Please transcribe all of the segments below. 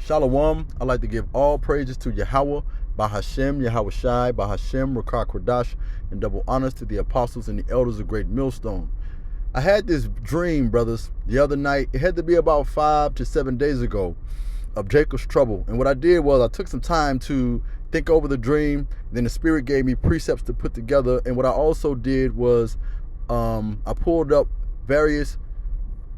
Shalom. I'd like to give all praises to Yahawah by Yahawashi by Rakah Kodash, and double honors to the apostles and the elders of Great Millstone. I had this dream, brothers, the other night. It had to be about 5 to 7 days ago, of Jacob's trouble. And what I did was I took some time to think over the dream. Then the Spirit gave me precepts to put together. And what I also did was I pulled up various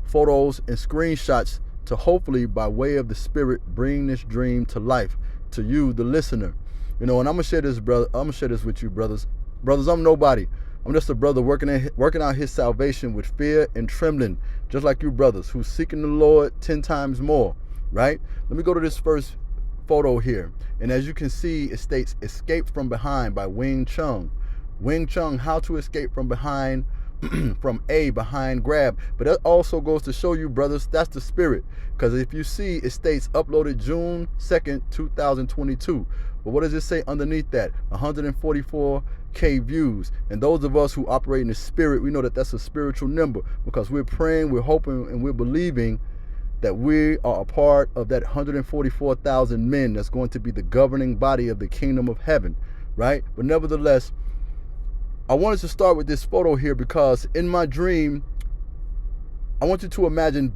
photos and screenshots to hopefully, by way of the Spirit, bring this dream to life to you, the listener. And I'm gonna share this, brother. I'm gonna share this with you, brothers. Brothers, I'm nobody. I'm just a brother working out his salvation with fear and trembling, just like you brothers who's seeking the Lord 10 times more. Right? Let me go to this first photo here. And as you can see, it states "Escape from Behind" by Wing Chun. Wing Chun, how to escape from behind, from a behind grab. But that also goes to show you, brothers, that's the Spirit. Because if you see, it states uploaded June 2nd, 2022. But what does it say underneath that? 144K views. And those of us who operate in the Spirit, we know that that's a spiritual number, because we're praying, we're hoping, and we're believing that we are a part of that 144,000 men that's going to be the governing body of the kingdom of heaven, right? But nevertheless, I wanted to start with this photo here because in my dream, I want you to imagine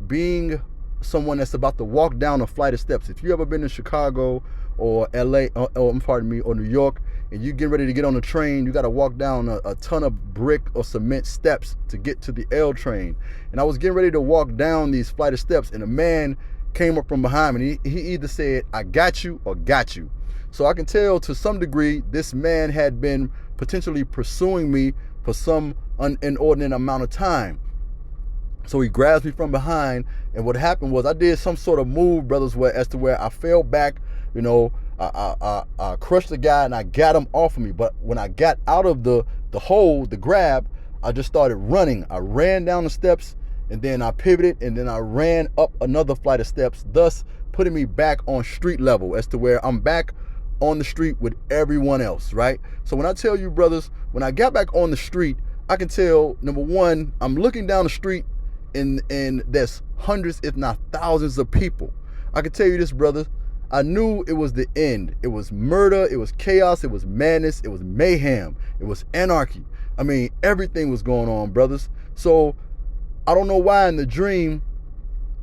being someone that's about to walk down a flight of steps. If you ever been in Chicago or LA, or New York, and you get ready to get on a train, you got to walk down a ton of brick or cement steps to get to the L train. And I was getting ready to walk down these flight of steps, and a man came up from behind me. And he either said, "I got you," or "got you." So I can tell to some degree this man had been potentially pursuing me for some inordinate amount of time. So he grabs me from behind, and what happened was I did some sort of move, brothers, as to where I fell back. I crushed the guy and I got him off of me. But when I got out of the hole, the grab, I just started running. I ran down the steps, and then I pivoted, and then I ran up another flight of steps, thus putting me back on street level, as to where I'm back on the street with everyone else, right? So when I tell you, brothers, when I got back on the street, I can tell, number one, I'm looking down the street and there's hundreds, if not thousands of people. I can tell you this, brothers, I knew it was the end. It was murder, it was chaos, it was madness, it was mayhem, it was anarchy. I mean, everything was going on, brothers. So I don't know why in the dream,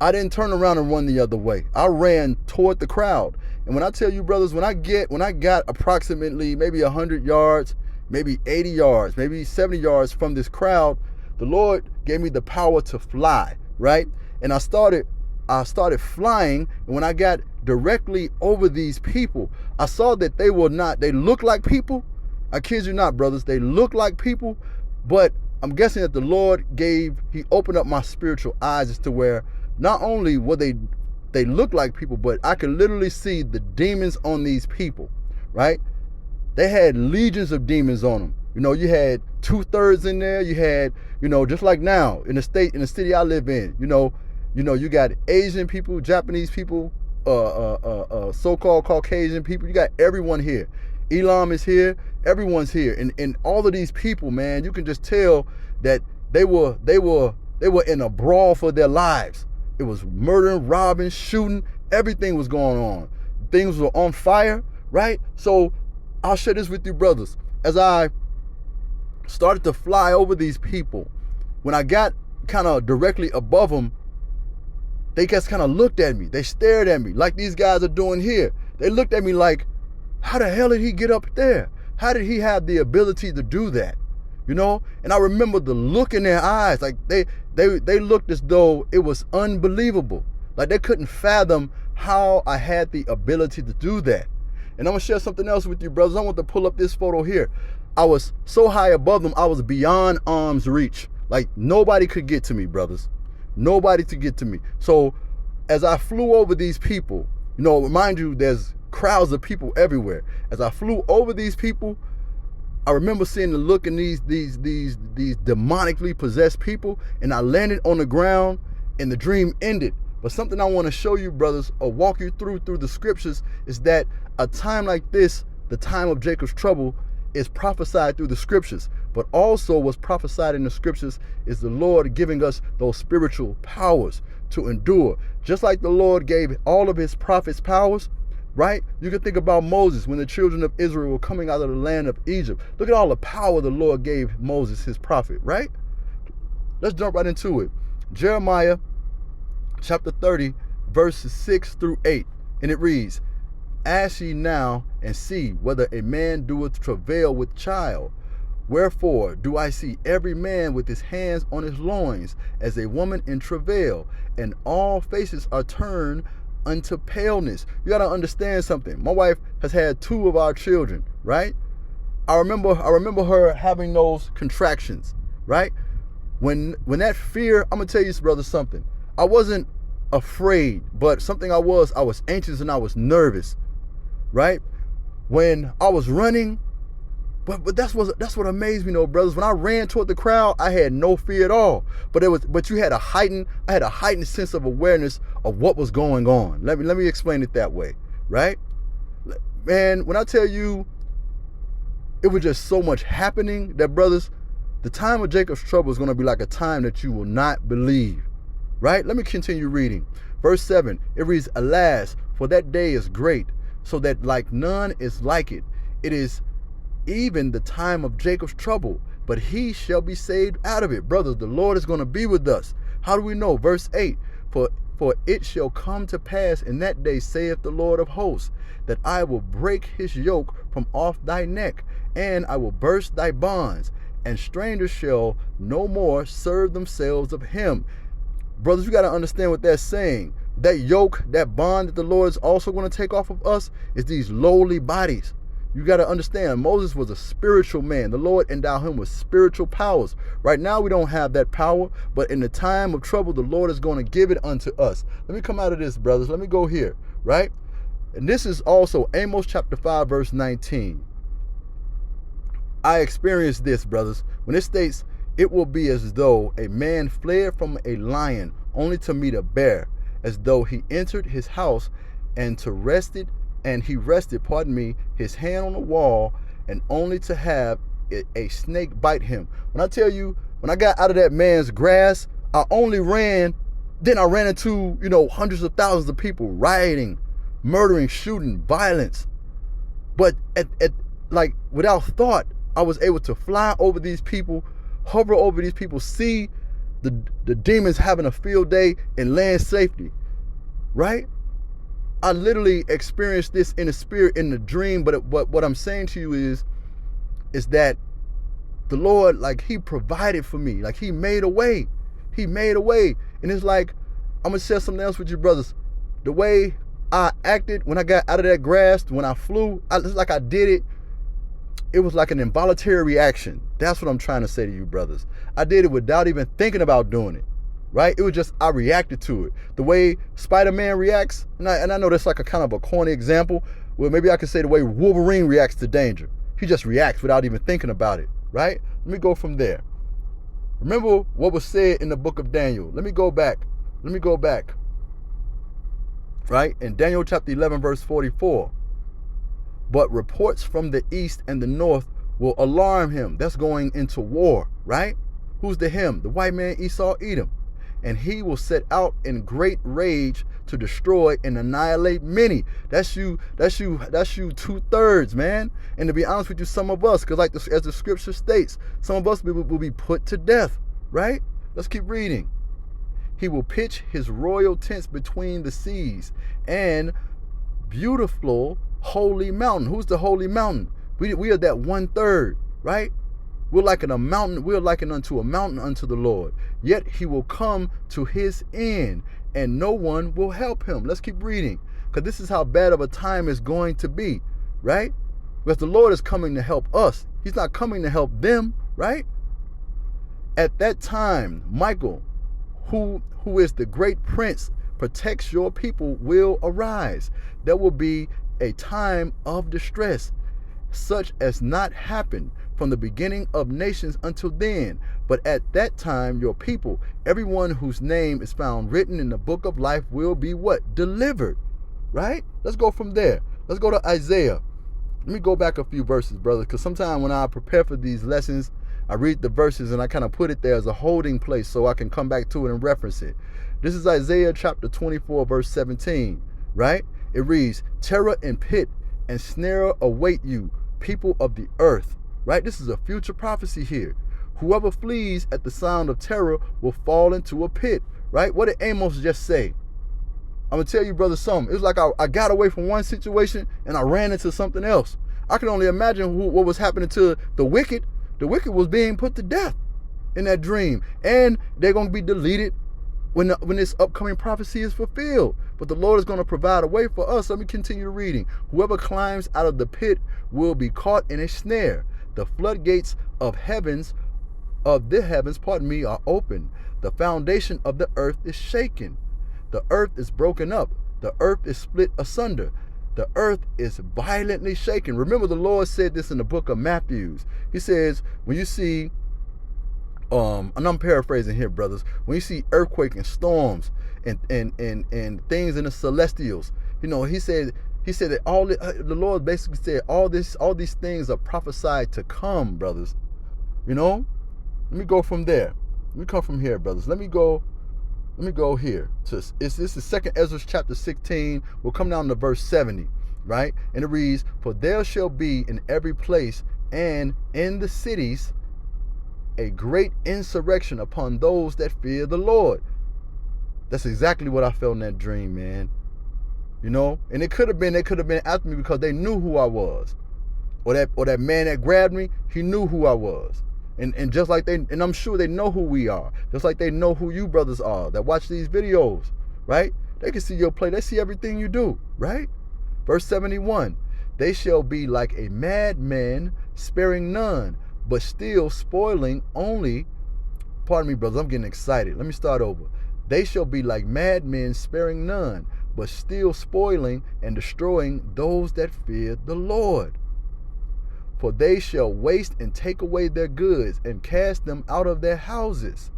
I didn't turn around and run the other way. I ran toward the crowd. And when I tell you, brothers, when I got approximately maybe 100 yards, maybe 80 yards, maybe 70 yards from this crowd, the Lord gave me the power to fly, right? And I started flying. And when I got directly over these people, I saw that they looked like people. I kid you not, brothers. They looked like people, but I'm guessing that the Lord he opened up my spiritual eyes as to where not only were they looked like people, but I could literally see the demons on these people, right? They had legions of demons on them. You had 2/3 in there. You had, just like now in the city I live in, you got Asian people, Japanese people, so-called Caucasian people. You got everyone here. Elam is here. Everyone's here. And all of these people, man, you can just tell that they were in a brawl for their lives. It was murdering, robbing, shooting. Everything was going on. Things were on fire, right? So I'll share this with you, brothers. As I started to fly over these people, when I got kind of directly above them, they just kind of looked at me. They stared at me like these guys are doing here. They looked at me like, how the hell did he get up there? How did he have the ability to do that? And I remember the look in their eyes, like they looked as though it was unbelievable. Like they couldn't fathom how I had the ability to do that. And I'm gonna share something else with you, brothers. I want to pull up this photo here. I was so high above them, I was beyond arm's reach. Like nobody could get to me, brothers. Nobody could get to me. So as I flew over these people, mind you, there's crowds of people everywhere. As I flew over these people, I remember seeing the look in these demonically possessed people, and I landed on the ground and the dream ended. But something I want to show you, brothers, or walk you through the scriptures, is that a time like this, the time of Jacob's trouble, is prophesied through the scriptures. But also what's prophesied in the scriptures is the Lord giving us those spiritual powers to endure. Just like the Lord gave all of his prophets powers, right? You can think about Moses when the children of Israel were coming out of the land of Egypt. Look at all the power the Lord gave Moses, his prophet, right? Let's jump right into it. Jeremiah chapter 30, verses 6 through 8. And it reads, Ask ye now and see whether a man doeth travail with child. Wherefore do I see every man with his hands on his loins, as a woman in travail, and all faces are turned unto paleness. You got to understand something. My wife has had 2 of our children, right? I remember her having those contractions, right? When that fear, I'm gonna tell you, brother, something. I wasn't afraid, but something I was anxious and I was nervous, right? When I was running, but that's what amazed me, though, brothers. When I ran toward the crowd, I had no fear at all. But I had a heightened sense of awareness of what was going on. Let me explain it that way, right? Man, when I tell you, it was just so much happening that, brothers, the time of Jacob's trouble is going to be like a time that you will not believe, right? Let me continue reading. Verse 7, it reads, Alas, for that day is great, so that like none is like it. It is even the time of Jacob's trouble, but he shall be saved out of it. Brothers, the Lord is going to be with us. How do we know? Verse 8, For it shall come to pass in that day, saith the Lord of hosts, that I will break his yoke from off thy neck, and I will burst thy bonds, and strangers shall no more serve themselves of him. Brothers, you got to understand what that's saying. That yoke, that bond that the Lord is also going to take off of us is these lowly bodies. You got to understand, Moses was a spiritual man. The Lord endowed him with spiritual powers. Right now, we don't have that power, but in the time of trouble, the Lord is going to give it unto us. Let me come out of this, brothers. Let me go here, right? And this is also Amos chapter 5, verse 19. I experienced this, brothers, when it states, It will be as though a man fled from a lion only to meet a bear, as though he entered his house and he rested, his hand on the wall, and only to have a snake bite him. When I tell you, when I got out of that man's grasp, I only ran, then I ran into, hundreds of thousands of people rioting, murdering, shooting, violence. But without thought, I was able to fly over these people, hover over these people, see the demons having a field day and land safety, right? I literally experienced this in the spirit, in the dream, but what I'm saying to you is that the Lord, he provided for me. He made a way. He made a way. And it's like, I'm going to share something else with you, brothers. The way I acted when I got out of that grasp, when I flew, it's like I did it. It was like an involuntary reaction. That's what I'm trying to say to you, brothers. I did it without even thinking about doing it. Right? It was just, I reacted to it. The way Spider-Man reacts, and I know that's like a kind of a corny example, well, maybe I could say the way Wolverine reacts to danger. He just reacts without even thinking about it, right? Let me go from there. Remember what was said in the book of Daniel. Let me go back. Right? In Daniel chapter 11, verse 44. But reports from the east and the north will alarm him. That's going into war, right? Who's the him? The white man Esau, Edom. And he will set out in great rage to destroy and annihilate many. That's you 2/3, man. And to be honest with you, some of us, because as the scripture states, some of us will be put to death, right? Let's keep reading. He will pitch his royal tents between the seas and beautiful holy mountain. Who's the holy mountain? We are that 1/3, right? We're likened unto a mountain unto the Lord. Yet he will come to his end, and no one will help him. Let's keep reading, because this is how bad of a time it's going to be, right? Because the Lord is coming to help us. He's not coming to help them, right? At that time, Michael, who is the great prince, protects your people, will arise. There will be a time of distress, such as not happened from the beginning of nations until then. But at that time, your people, everyone whose name is found written in the book of life, will be what? Delivered, right? Let's go from there. Let's go to Isaiah. Let me go back a few verses, brothers, because sometimes when I prepare for these lessons, I read the verses and I kind of put it there as a holding place so I can come back to it and reference it. This is Isaiah chapter 24, verse 17, right? It reads, terror and pit and snare await you, people of the earth, right? This is a future prophecy here. Whoever flees at the sound of terror will fall into a pit, right? What did Amos just say? I'm going to tell you, brother, something. It was like I got away from one situation and I ran into something else. I can only imagine what was happening to the wicked. The wicked was being put to death in that dream. And they're going to be deleted when this upcoming prophecy is fulfilled. But the Lord is going to provide a way for us. Let me continue reading. Whoever climbs out of the pit will be caught in a snare. The floodgates of the heavens, are open. The foundation of the earth is shaken. The earth is broken up. The earth is split asunder. The earth is violently shaken. Remember, the Lord said this in the book of Matthew. He says, when you see, and I'm paraphrasing here, brothers, when you see earthquake and storms and things in the celestials, you know, he said that the Lord basically said all these things are prophesied to come, brothers. You know, let me go from there. Let me come from here, brothers. Let me go here. So this is 2nd Ezra chapter 16. We'll come down to verse 70, right? And it reads, for there shall be in every place and in the cities a great insurrection upon those that fear the Lord. That's exactly what I felt in that dream, man. You know, and they could have been after me because they knew who I was. Or that man that grabbed me, he knew who I was. And just like and I'm sure they know who we are. Just like they know who you brothers are that watch these videos, right? They can see your play. They see everything you do, right? Verse 71, they shall be like a madman, sparing none, but still spoiling only. Pardon me, brothers, I'm getting excited. Let me start over. They shall be like madmen, sparing none, but still spoiling and destroying those that fear the Lord. For they shall waste and take away their goods and cast them out of their houses.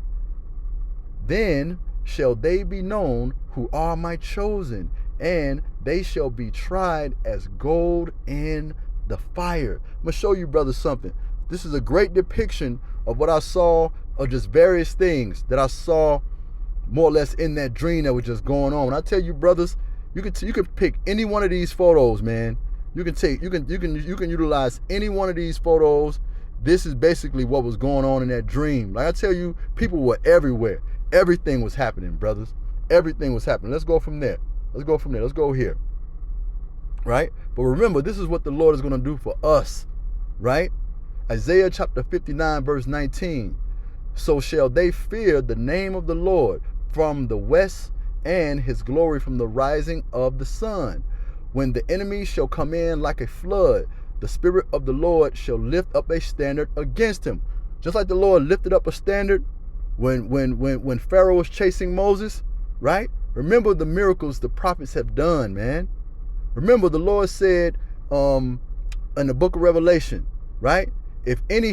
Then shall they be known who are my chosen, and they shall be tried as gold in the fire. I'm going to show you, brothers, something. This is a great depiction of what I saw, of just various things that I saw more or less in that dream that was just going on. When I tell you, brothers, you can pick any one of these photos, man. You can utilize any one of these photos. This is basically what was going on in that dream. Like I tell you, people were everywhere. Everything was happening, brothers. Everything was happening. Let's go from there. Let's go here. Right? But remember, this is what the Lord is going to do for us. Right? Isaiah chapter 59, verse 19. So shall they fear the name of the Lord from the west, and his glory from the rising of the sun. When the enemy shall come in like a flood, the Spirit of the Lord shall lift up a standard against him. Just like the Lord lifted up a standard when Pharaoh was chasing Moses, right? Remember the miracles the prophets have done, man. Remember the Lord said in the book of Revelation, right? If any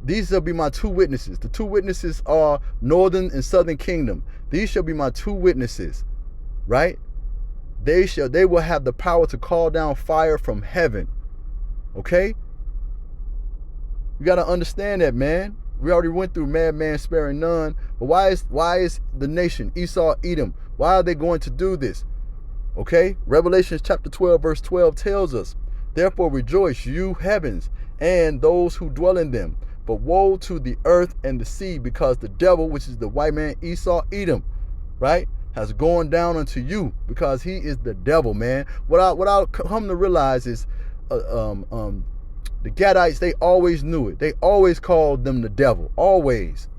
these shall be my two witnesses. The two witnesses are northern and southern kingdom. These shall be my two witnesses, right? They will have the power to call down fire from heaven. Okay? You got to understand that, man. We already went through madman sparing none. But why is the nation, Esau, Edom, why are they going to do this? Okay? Revelation chapter 12, verse 12 tells us, therefore rejoice, you heavens, and those who dwell in them. But woe to the earth and the sea, because the devil, which is the white man, Esau, Edom, right, has gone down unto you, because he is the devil, man. What I come to realize is the Gadites, they always knew it. They always called them the devil. Always.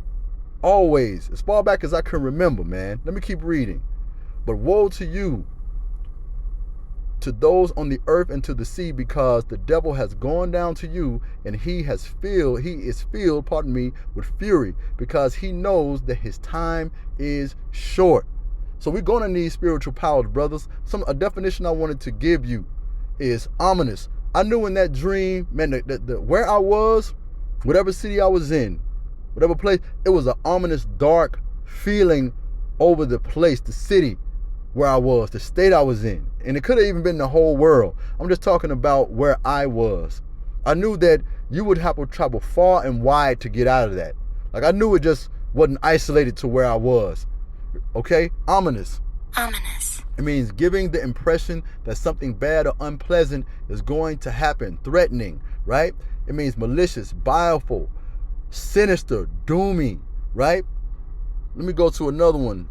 As far back as I can remember, man. Let me keep reading. But woe to you, to those on the earth and to the sea, because the devil has gone down to you, and he is filled, with fury, because he knows that his time is short. So we're going to need spiritual powers, brothers. A definition I wanted to give you is ominous. I knew in that dream, man, where I was, whatever city I was in, whatever place, it was an ominous, dark feeling over the place, the city where I was, the state I was in. And it could have even been the whole world. I'm just talking about where I was. I knew that, you would have to travel far and wide to get out of that. Like, I knew it just wasn't isolated to where I was. Okay? Ominous. Ominous. It means giving the impression that something bad or unpleasant is going to happen. Threatening, right? It means malicious, baleful, sinister, doomy, right? Let me go to another one.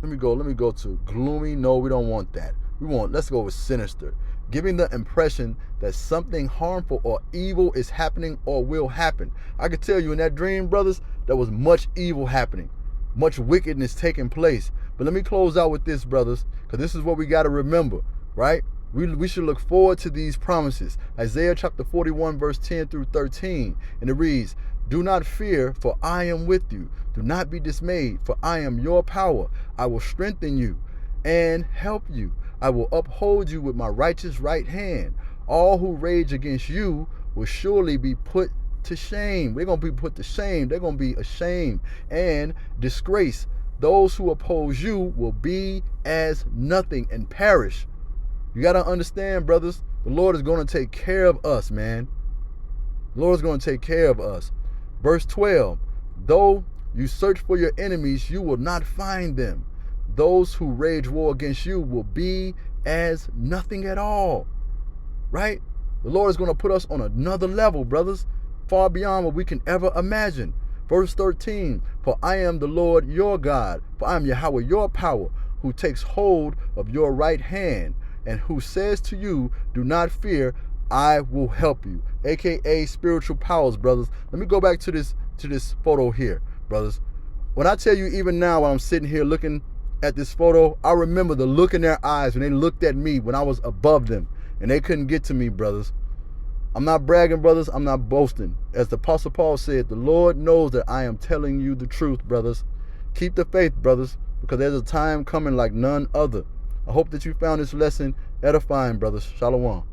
Let me go to gloomy. No, we don't want that. Let's go with sinister. Giving the impression that something harmful or evil is happening or will happen. I could tell you in that dream, brothers, there was much evil happening, much wickedness taking place. But let me close out with this, brothers, because this is what we got to remember, right? We should look forward to these promises. Isaiah chapter 41, verse 10 through 13. And it reads, "Do not fear, for I am with you. Do not be dismayed, for I am your power. I will strengthen you and help you. I will uphold you with my righteous right hand. All who rage against you will surely be put to shame." They're going to be put to shame. They're going to be ashamed and disgraced. Those who oppose you will be as nothing and perish. You got to understand, brothers, the Lord is going to take care of us, man. The Lord is going to take care of us. Verse 12, "Though you search for your enemies, you will not find them. Those who rage war against you will be as nothing at all." Right? The Lord is going to put us on another level, brothers, far beyond what we can ever imagine. Verse 13, "For I am the Lord your God, for I am Yahawah your power, who takes hold of your right hand, and who says to you, do not fear, I will help you." AKA spiritual powers, brothers. Let me go back to this photo here, brothers. When I tell you, even now when I'm sitting here looking at this photo, I remember the look in their eyes when they looked at me when I was above them and they couldn't get to me, brothers. I'm not bragging, brothers. I'm not boasting. As the Apostle Paul said, the Lord knows that I am telling you the truth, brothers. Keep the faith, brothers, because there's a time coming like none other. I hope that you found this lesson edifying, brothers. Shalom.